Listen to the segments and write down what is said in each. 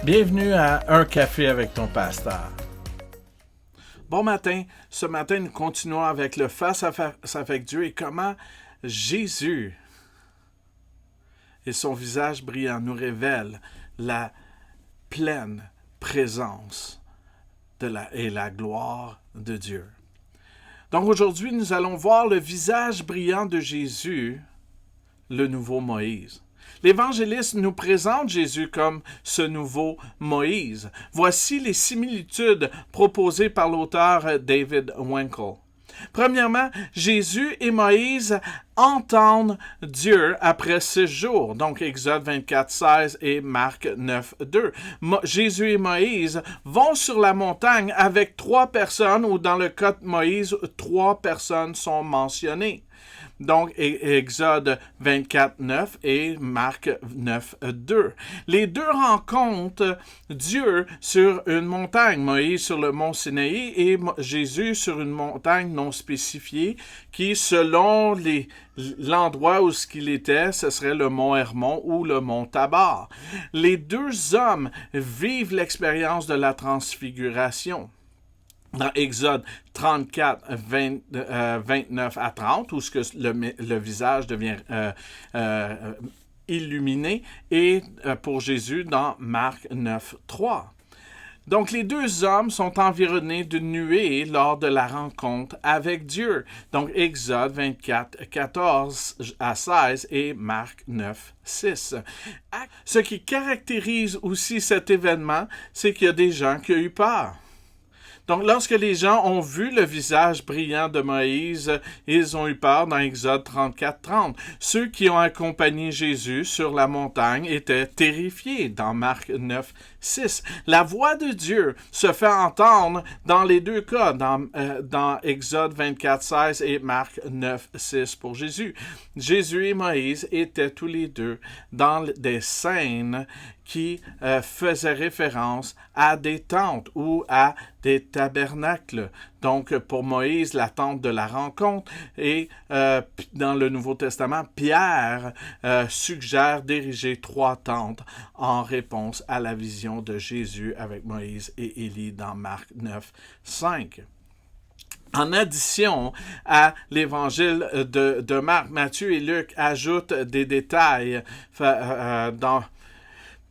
Bienvenue à Un café avec ton pasteur. Bon matin, ce matin nous continuons avec le face-à-face avec Dieu et comment Jésus et son visage brillant nous révèlent la pleine présence et la gloire de Dieu. Donc aujourd'hui, nous allons voir le visage brillant de Jésus, le nouveau Moïse. L'évangéliste nous présente Jésus comme ce nouveau Moïse. Voici les similitudes proposées par l'auteur David Wenkel. Premièrement, Jésus et Moïse entendent Dieu après 6 jours. Donc, Exode 24, 16 et Marc 9, 2. Jésus et Moïse vont sur la montagne avec 3 personnes, ou dans le cas de Moïse, 3 personnes sont mentionnées. Donc, Exode 24, 9 et Marc 9, 2. Les deux rencontrent Dieu sur une montagne, Moïse sur le mont Sinaï et Jésus sur une montagne non spécifiée qui, selon l'endroit où il était, ce serait le mont Hermon ou le mont Tabor. Les deux hommes vivent l'expérience de la transfiguration. Dans Exode 34, 29 à 30, où le visage devient illuminé, et pour Jésus dans Marc 9, 3. Donc, les deux hommes sont environnés d'une nuée lors de la rencontre avec Dieu. Donc, Exode 24, 14 à 16 et Marc 9, 6. Ce qui caractérise aussi cet événement, c'est qu'il y a des gens qui ont eu peur. Donc, lorsque les gens ont vu le visage brillant de Moïse, ils ont eu peur dans Exode 34, 30. Ceux qui ont accompagné Jésus sur la montagne étaient terrifiés dans Marc 9, 6. La voix de Dieu se fait entendre dans les deux cas, dans Exode 24, 16 et Marc 9, 6 pour Jésus. Jésus et Moïse étaient tous les deux dans des scènes qui faisaient référence à des tentes ou à des tabernacles. Donc, pour Moïse, la tente de la rencontre, et dans le Nouveau Testament, Pierre suggère d'ériger 3 tentes en réponse à la vision de Jésus avec Moïse et Élie dans Marc 9, 5. En addition à l'évangile de Marc, Matthieu et Luc ajoutent des détails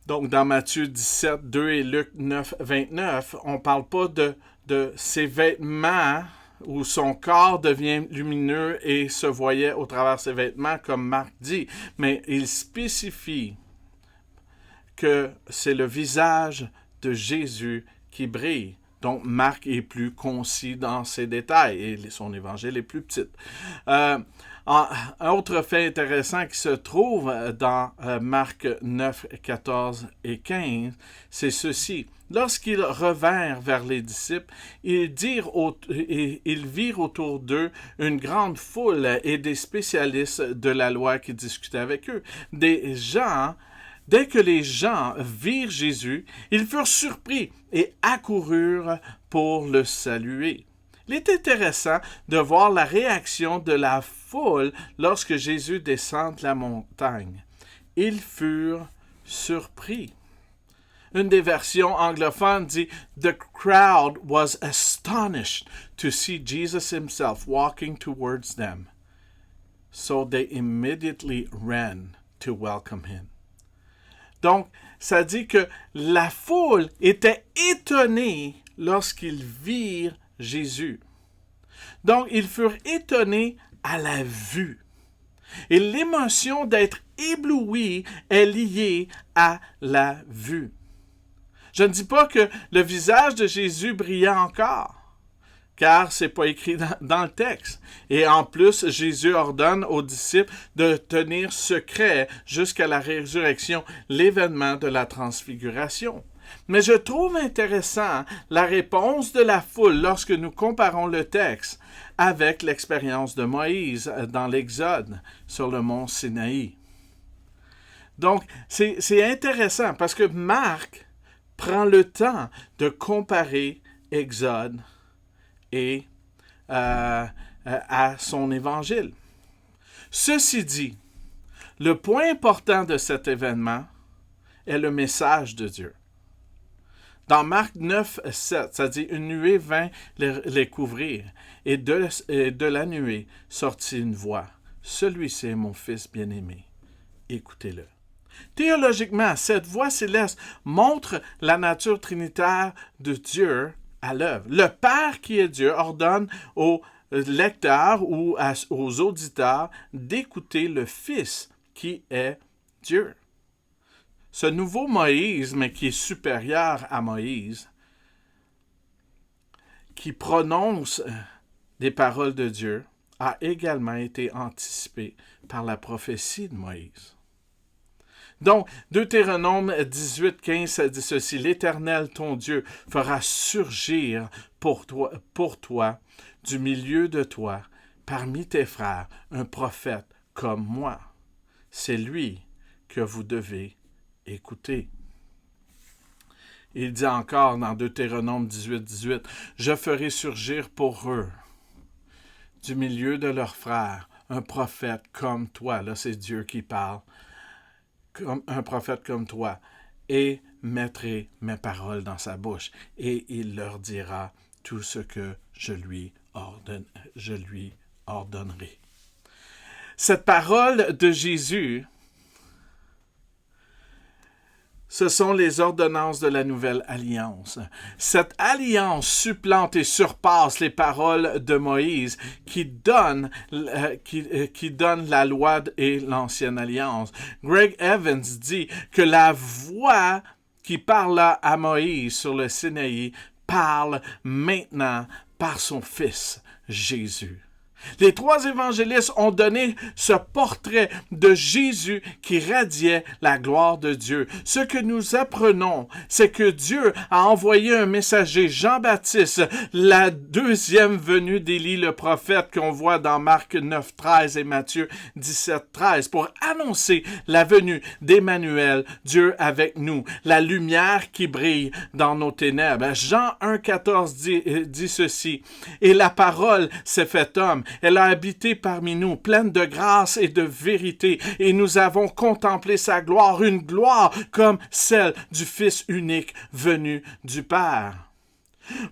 Donc, dans Matthieu 17, 2 et Luc 9, 29, on ne parle pas de ses vêtements où son corps devient lumineux et se voyait au travers de ses vêtements, comme Marc dit, mais il spécifie que c'est le visage de Jésus qui brille. Donc, Marc est plus concis dans ses détails et son évangile est plus petit. Un autre fait intéressant qui se trouve dans Marc 9, 14 et 15, c'est ceci. Lorsqu'ils revinrent vers les disciples, ils virent autour d'eux une grande foule et des spécialistes de la loi qui discutaient avec eux. Dès que les gens virent Jésus, ils furent surpris et accoururent pour le saluer. Il est intéressant de voir la réaction de la foule lorsque Jésus descend de la montagne. Ils furent surpris. Une des versions anglophones dit « The crowd was astonished to see Jesus himself walking towards them. So they immediately ran to welcome him. » Donc, ça dit que la foule était étonnée lorsqu'ils virent Jésus. Donc, ils furent étonnés à la vue. Et l'émotion d'être ébloui est liée à la vue. Je ne dis pas que le visage de Jésus brillait encore, car ce n'est pas écrit dans le texte. Et en plus, Jésus ordonne aux disciples de tenir secret jusqu'à la résurrection l'événement de la transfiguration. Mais je trouve intéressant la réponse de la foule lorsque nous comparons le texte avec l'expérience de Moïse dans l'Exode sur le mont Sinaï. Donc, c'est intéressant parce que Marc prend le temps de comparer Exode et à son évangile. Ceci dit, le point important de cet événement est le message de Dieu. Dans Marc 9, 7, ça dit « Une nuée vint les couvrir, et de la nuée sortit une voix. Celui-ci est mon fils bien-aimé. Écoutez-le. » Théologiquement, cette voix céleste montre la nature trinitaire de Dieu à l'œuvre. Le Père qui est Dieu ordonne aux lecteurs ou aux auditeurs d'écouter le Fils qui est Dieu. Ce nouveau Moïse, mais qui est supérieur à Moïse, qui prononce des paroles de Dieu, a également été anticipé par la prophétie de Moïse. Donc, Deutéronome 18, 15, ça dit ceci, « L'Éternel, ton Dieu, fera surgir pour toi, du milieu de toi, parmi tes frères, un prophète comme moi. C'est lui que vous devez écouter. » Il dit encore dans Deutéronome 18, 18, « Je ferai surgir pour eux, du milieu de leurs frères, un prophète comme toi. » Là, c'est Dieu qui parle. Comme un prophète comme toi, et mettrai mes paroles dans sa bouche, et il leur dira tout ce que je lui ordonnerai. Cette parole de Jésus, ce sont les ordonnances de la nouvelle alliance. Cette alliance supplante et surpasse les paroles de Moïse qui donne la loi et l'ancienne alliance. Greg Evans dit que la voix qui parla à Moïse sur le Sinaï parle maintenant par son Fils Jésus. Les trois évangélistes ont donné ce portrait de Jésus qui radiait la gloire de Dieu. Ce que nous apprenons, c'est que Dieu a envoyé un messager, Jean-Baptiste, la deuxième venue d'Élie le prophète qu'on voit dans Marc 9, 13 et Matthieu 17, 13, pour annoncer la venue d'Emmanuel, Dieu avec nous, la lumière qui brille dans nos ténèbres. Jean 1, 14 dit ceci, « Et la parole s'est faite homme. Elle a habité parmi nous, pleine de grâce et de vérité, et nous avons contemplé sa gloire, une gloire comme celle du Fils unique venu du Père. »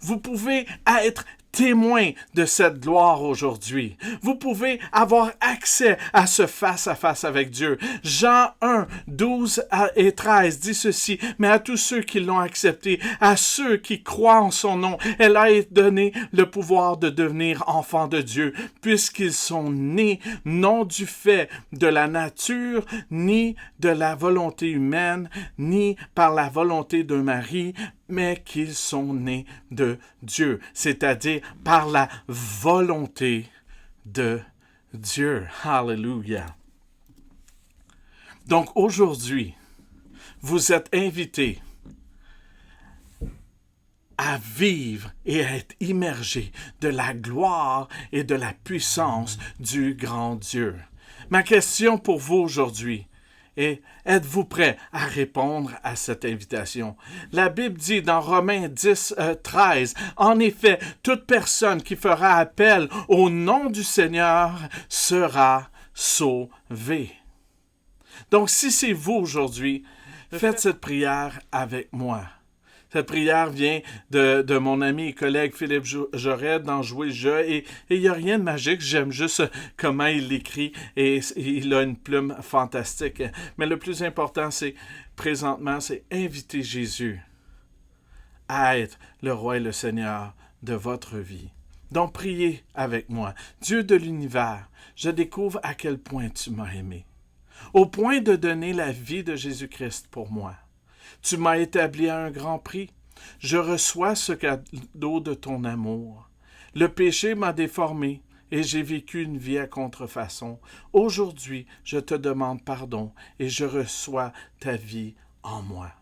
Vous pouvez être témoin de cette gloire aujourd'hui. Vous pouvez avoir accès à ce face-à-face avec Dieu. Jean 1, 12 et 13 dit ceci, « Mais à tous ceux qui l'ont accepté, à ceux qui croient en son nom, elle a donné le pouvoir de devenir enfants de Dieu, puisqu'ils sont nés non du fait de la nature, ni de la volonté humaine, ni par la volonté d'un mari, mais qu'ils sont nés de Dieu, c'est-à-dire par la volonté de Dieu. Alléluia. Donc aujourd'hui, vous êtes invités à vivre et à être immergés de la gloire et de la puissance du grand Dieu. Ma question pour vous aujourd'hui, et êtes-vous prêt à répondre à cette invitation? La Bible dit dans Romains 10, 13, « En effet, toute personne qui fera appel au nom du Seigneur sera sauvée. » Donc, si c'est vous aujourd'hui, faites cette prière avec moi. Cette prière vient de mon ami et collègue Philippe Joret dans Jouer le jeu. Et il n'y a rien de magique, j'aime juste comment il l'écrit et il a une plume fantastique. Mais le plus important, présentement, c'est inviter Jésus à être le roi et le Seigneur de votre vie. Donc priez avec moi. Dieu de l'univers, je découvre à quel point tu m'as aimé, au point de donner la vie de Jésus-Christ pour moi. Tu m'as établi à un grand prix. Je reçois ce cadeau de ton amour. Le péché m'a déformé et j'ai vécu une vie à contrefaçon. Aujourd'hui, je te demande pardon et je reçois ta vie en moi.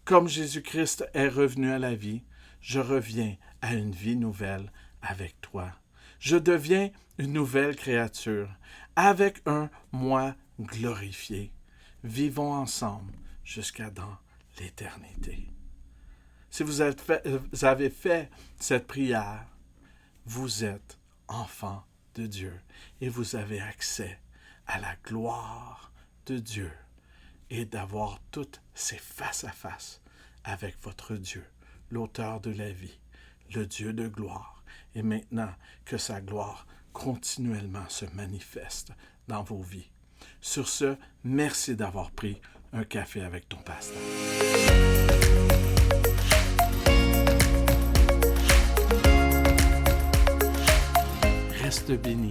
Comme Jésus-Christ est revenu à la vie, je reviens à une vie nouvelle avec toi. Je deviens une nouvelle créature avec un moi glorifié. Vivons ensemble jusqu'à dans l'éternité. Si vous avez fait cette prière, vous êtes enfant de Dieu et vous avez accès à la gloire de Dieu et d'avoir toutes ces face-à-face avec votre Dieu l'auteur de la vie, le Dieu de gloire. Et maintenant, que sa gloire continuellement se manifeste dans vos vies. Sur ce, merci d'avoir pris un café avec ton pasteur. Reste béni.